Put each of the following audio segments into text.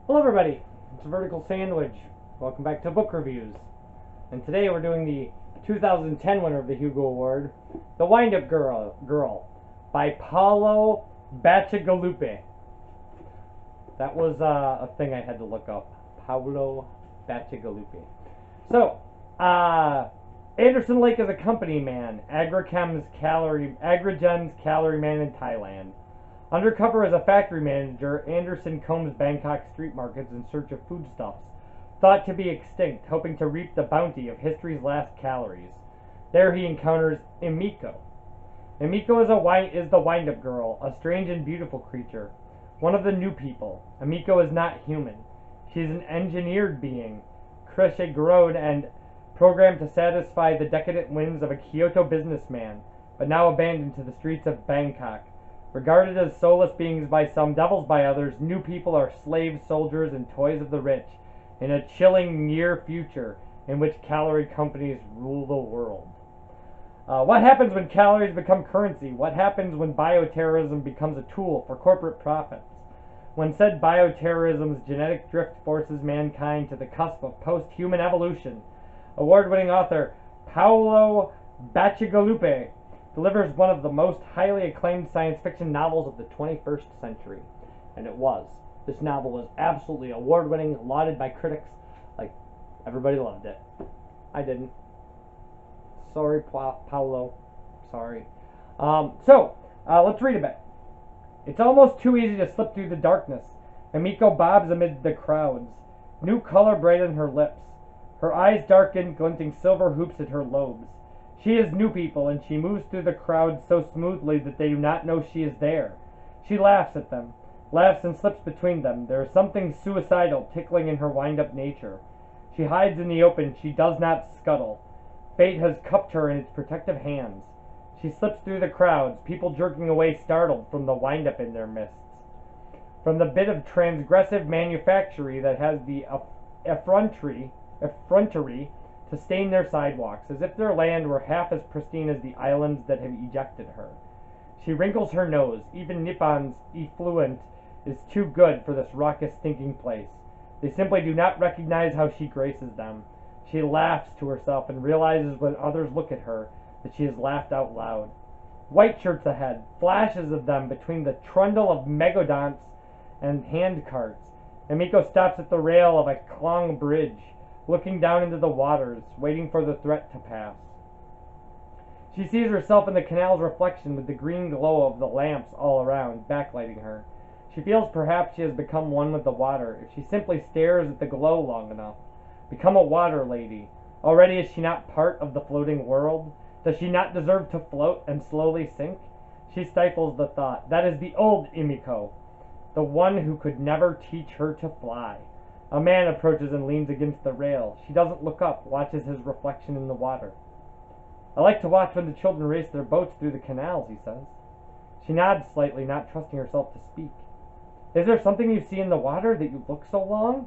Hello everybody, it's Vertical Sandwich. Welcome back to Book Reviews. And today we're doing the 2010 winner of the Hugo Award, The Windup Girl by Paolo Bacigalupi. That was a thing I had to look up. Paolo Bacigalupi. So, Anderson Lake is a company man, Agrogen's calorie man in Thailand. Undercover as a factory manager, Anderson combs Bangkok street markets in search of foodstuffs, thought to be extinct, hoping to reap the bounty of history's last calories. There he encounters Emiko. Emiko is the wind-up girl, a strange and beautiful creature, one of the new people. Emiko is not human. She is an engineered being, crochet-grown and programmed to satisfy the decadent whims of a Kyoto businessman, but now abandoned to the streets of Bangkok. Regarded as soulless beings by some, devils by others, new people are slaves, soldiers, and toys of the rich, in a chilling near future in which calorie companies rule the world. What happens when calories become currency? What happens when bioterrorism becomes a tool for corporate profits? When said bioterrorism's genetic drift forces mankind to the cusp of post-human evolution, award-winning author Paolo Bacigalupi delivers one of the most highly acclaimed science fiction novels of the 21st century. And it was. This novel was absolutely award-winning, lauded by critics. Like, everybody loved it. I didn't. Sorry, Paolo. Sorry. Let's read a bit. It's almost too easy to slip through the darkness. Emiko bobs amid the crowds. New color brightened her lips. Her eyes darkened, glinting silver hoops at her lobes. She is new people, and she moves through the crowd so smoothly that they do not know she is there. She laughs at them, laughs and slips between them. There is something suicidal tickling in her wind-up nature. She hides in the open. She does not scuttle. Fate has cupped her in its protective hands. She slips through the crowds, people jerking away startled from the wind-up in their midst. From the bit of transgressive manufactory that has the effrontery to stain their sidewalks, as if their land were half as pristine as the islands that have ejected her. She wrinkles her nose. Even Nippon's effluent is too good for this raucous, stinking place. They simply do not recognize how she graces them. She laughs to herself and realizes when others look at her that she has laughed out loud. White shirts ahead, flashes of them between the trundle of megodonts and hand carts. Emiko stops at the rail of a Klong bridge, looking down into the waters, waiting for the threat to pass. She sees herself in the canal's reflection with the green glow of the lamps all around, backlighting her. She feels perhaps she has become one with the water, if she simply stares at the glow long enough. Become a water lady. Already is she not part of the floating world? Does she not deserve to float and slowly sink? She stifles the thought. That is the old Emiko, the one who could never teach her to fly. A man approaches and leans against the rail. She doesn't look up, watches his reflection in the water. I like to watch when the children race their boats through the canals, he says. She nods slightly, not trusting herself to speak. Is there something you see in the water that you look so long?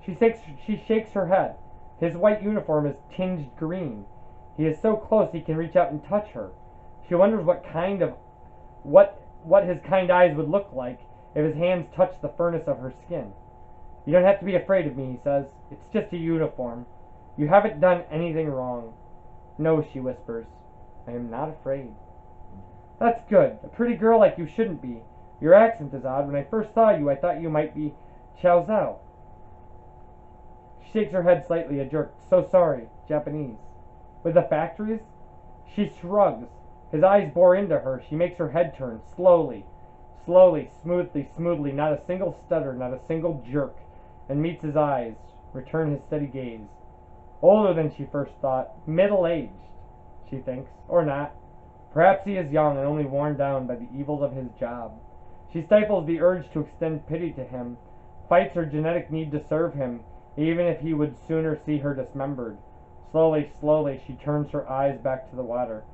She shakes her head. His white uniform is tinged green. He is so close he can reach out and touch her. She wonders what his kind eyes would look like if his hands touched the furnace of her skin. You don't have to be afraid of me, he says. It's just a uniform. You haven't done anything wrong. No, she whispers. I am not afraid. That's good. A pretty girl like you shouldn't be. Your accent is odd. When I first saw you, I thought you might be Chow Zhao. She shakes her head slightly, a jerk. So sorry. Japanese. With the factories? She shrugs. His eyes bore into her. She makes her head turn. Slowly, smoothly, not a single stutter, not a single jerk, and meets his eyes, return his steady gaze. Older than she first thought, middle-aged, she thinks, or not. Perhaps he is young and only worn down by the evils of his job. She stifles the urge to extend pity to him, fights her genetic need to serve him, even if he would sooner see her dismembered. Slowly, she turns her eyes back to the water.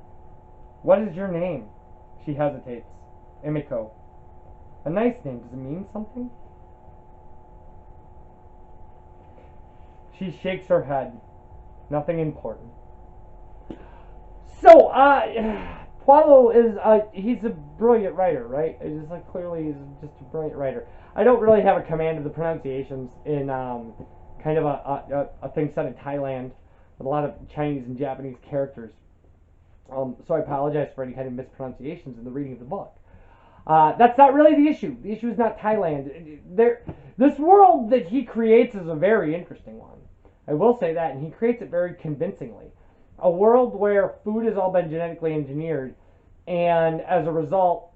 What is your name? She hesitates. Emiko. A nice name. Does it mean something? She shakes her head. Nothing important. So, Paolo is he's a brilliant writer, right? It's just like clearly he's just a brilliant writer. I don't really have a command of the pronunciations in kind of a thing set in Thailand with a lot of Chinese and Japanese characters. So I apologize for any kind of mispronunciations in the reading of the book. That's not really the issue. The issue is not Thailand. This world that he creates is a very interesting one. I will say that, and he creates it very convincingly. A world where food has all been genetically engineered, and as a result,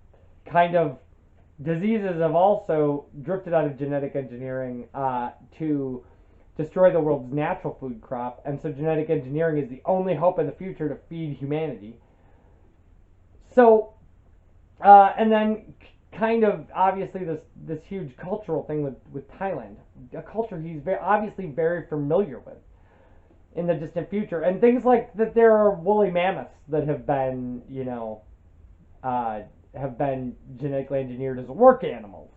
kind of diseases have also drifted out of genetic engineering to destroy the world's natural food crop, and so genetic engineering is the only hope in the future to feed humanity. So, and then kind of obviously this huge cultural thing with Thailand, a culture he's obviously very familiar with in the distant future, and things like that there are woolly mammoths that have been have been genetically engineered as work animals,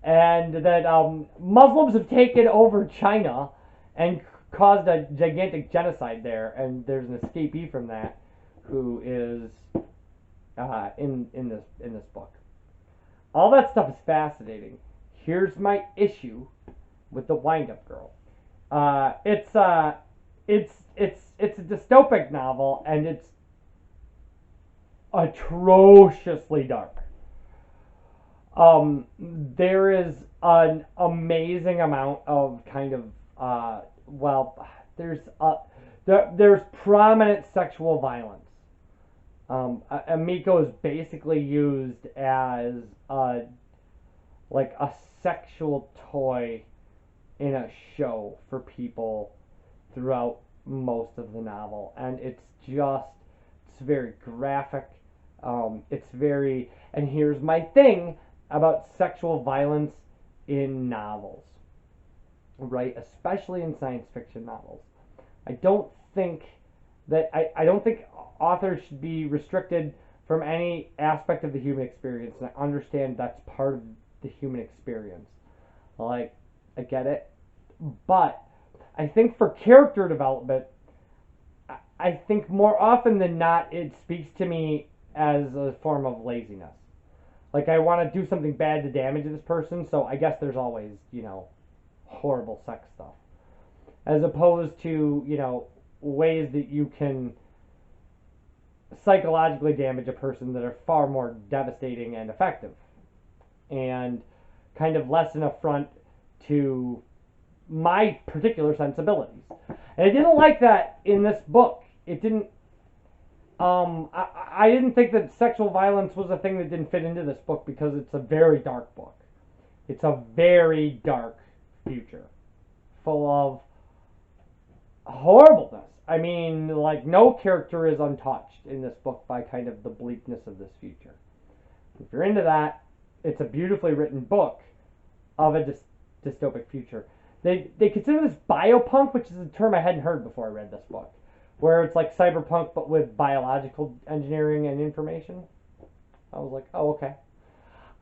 and that Muslims have taken over China and caused a gigantic genocide there, and there's an escapee from that who is in this book. All that stuff is fascinating. Here's my issue with the Windup Girl. It's a dystopic novel, and it's atrociously dark. There is an amazing amount of kind of there's prominent sexual violence. Emiko is basically used as a sexual toy in a show for people throughout most of the novel, and it's very graphic. And here's my thing about sexual violence in novels, right? Especially in science fiction novels. I don't think authors should be restricted from any aspect of the human experience, and I understand that's part of the human experience. Like, I get it, but I think for character development, I think more often than not, it speaks to me as a form of laziness. Like, I want to do something bad to damage this person, so I guess there's always, horrible sex stuff. As opposed to, ways that you can psychologically damage a person that are far more devastating and effective. And kind of less an affront to my particular sensibilities. And I didn't like that in this book. It didn't I didn't think that sexual violence was a thing that didn't fit into this book because it's a very dark book. It's a very dark future full of horribleness. I mean, like, no character is untouched in this book by kind of the bleakness of this future. If you're into that, it's a beautifully written book of a dystopic future. They consider this biopunk, which is a term I hadn't heard before I read this book, where it's like cyberpunk but with biological engineering and information. I was like, oh, okay.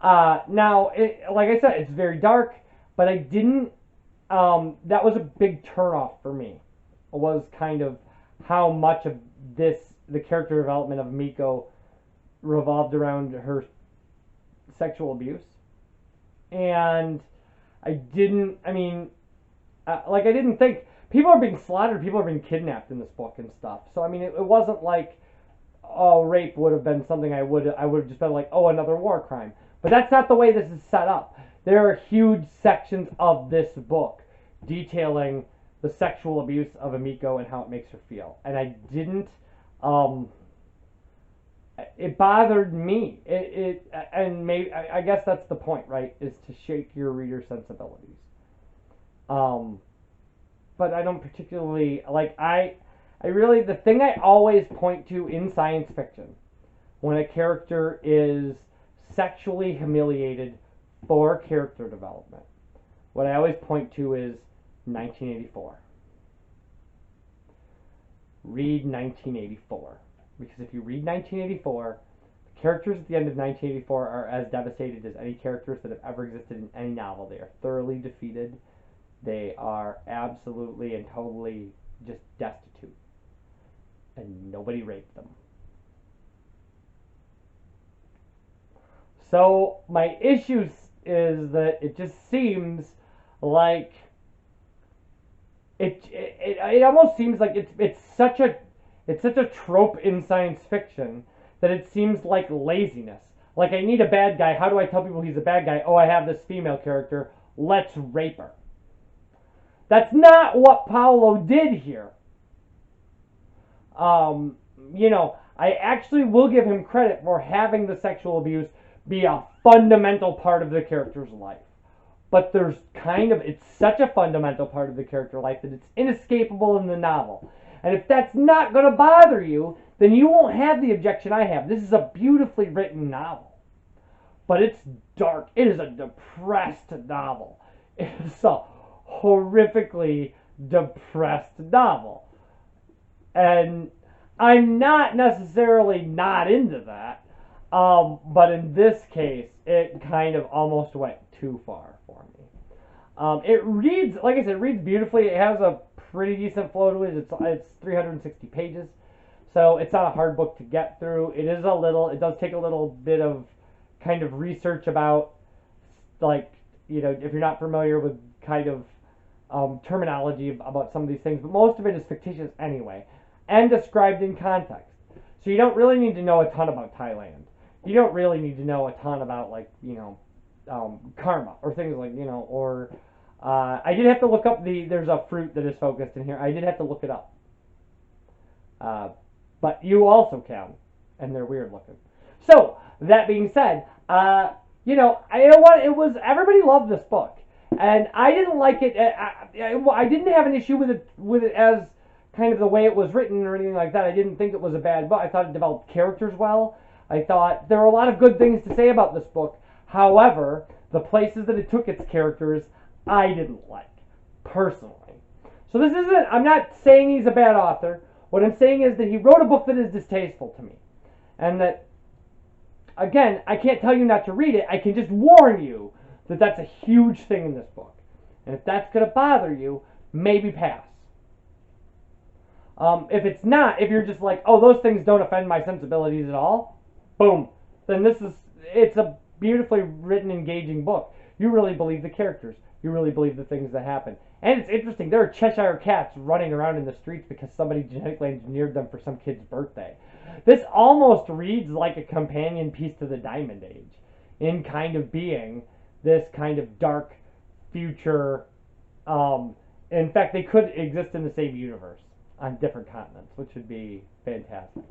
Now, like I said, it's very dark, but I didn't, that was a big turnoff for me, was kind of how much of the character development of Emiko revolved around her sexual abuse. And I didn't think, people are being slaughtered, people are being kidnapped in this book and stuff. So, I mean, it wasn't like, oh, rape would have been something I would have just been like, oh, another war crime. But that's not the way this is set up. There are huge sections of this book detailing the sexual abuse of Emiko and how it makes her feel. And I didn't, it bothered me. And maybe, I guess that's the point, right? Is to shake your reader's sensibilities. But I don't particularly, like, I really, the thing I always point to in science fiction, when a character is sexually humiliated for character development, what I always point to is 1984. Read 1984. Because if you read 1984, the characters at the end of 1984 are as devastated as any characters that have ever existed in any novel. They are thoroughly defeated. They are absolutely and totally just destitute. And nobody raped them. So my issue is that it just seems like it almost seems like it's such a trope in science fiction that it seems like laziness. Like, I need a bad guy. How do I tell people he's a bad guy? Oh, I have this female character. Let's rape her. That's not what Paolo did here. I actually will give him credit for having the sexual abuse be a fundamental part of the character's life. But it's such a fundamental part of the character life that it's inescapable in the novel. And if that's not going to bother you, then you won't have the objection I have. This is a beautifully written novel. But it's dark. It is a depressed novel. It's a horrifically depressed novel. And I'm not necessarily not into that. But in this case, it kind of almost went too far for me. It reads, like I said, it reads beautifully. It has a pretty decent flow to it. It's 360 pages. So it's not a hard book to get through. It does take a little bit of kind of research about, like, if you're not familiar with kind of terminology about some of these things, but most of it is fictitious anyway, and described in context. So you don't really need to know a ton about Thailand. You don't really need to know a ton about, like, karma or things like, or I did have to look up there's a fruit that is focused in here. I did have to look it up. But you also can, and they're weird looking. So, that being said, everybody loved this book, and I didn't like it. I didn't have an issue with it as kind of the way it was written or anything like that. I didn't think it was a bad book. I thought it developed characters well. I thought there were a lot of good things to say about this book. However, the places that it took its characters, I didn't like, personally. So I'm not saying he's a bad author. What I'm saying is that he wrote a book that is distasteful to me. And that, again, I can't tell you not to read it. I can just warn you that that's a huge thing in this book. And if that's going to bother you, maybe pass. If it's not, if you're just like, oh, those things don't offend my sensibilities at all, boom, then it's a beautifully written, engaging book. You really believe the characters. You really believe the things that happen. And it's interesting, there are Cheshire cats running around in the streets because somebody genetically engineered them for some kid's birthday. This almost reads like a companion piece to the Diamond Age, in kind of being this kind of dark future. In fact, they could exist in the same universe on different continents, which would be fantastic.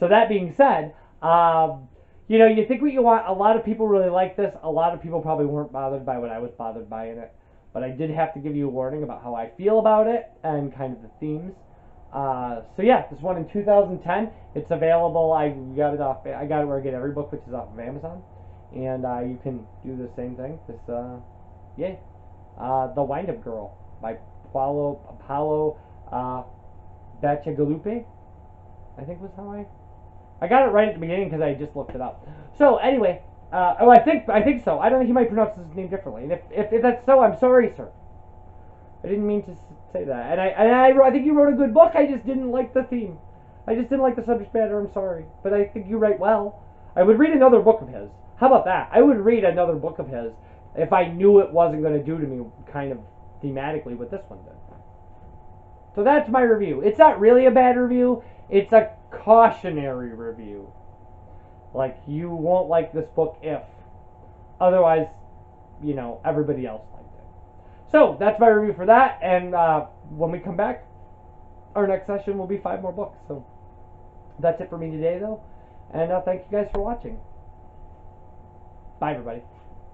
So that being said, you think what you want. A lot of people really like this. A lot of people probably weren't bothered by what I was bothered by in it. But I did have to give you a warning about how I feel about it and kind of the themes. So yeah, this one in 2010. It's available. I got it where I get every book, which is off of Amazon. And you can do the same thing. The Windup Girl by Paolo Bacigalupi, I think was how I got it right at the beginning because I just looked it up. So anyway, I think so. I don't know. He might pronounce his name differently, and if that's so, I'm sorry, sir. I didn't mean to say that. And I think you wrote a good book. I just didn't like the theme. I just didn't like the subject matter. I'm sorry, but I think you write well. I would read another book of his. How about that? I would read another book of his if I knew it wasn't going to do to me kind of thematically what this one did. So that's my review. It's not really a bad review. It's a cautionary review. Like, you won't like this book if. Otherwise, everybody else liked it. So, that's my review for that. And when we come back, our next session will be 5 more books. So, that's it for me today, though. And thank you guys for watching. Bye, everybody.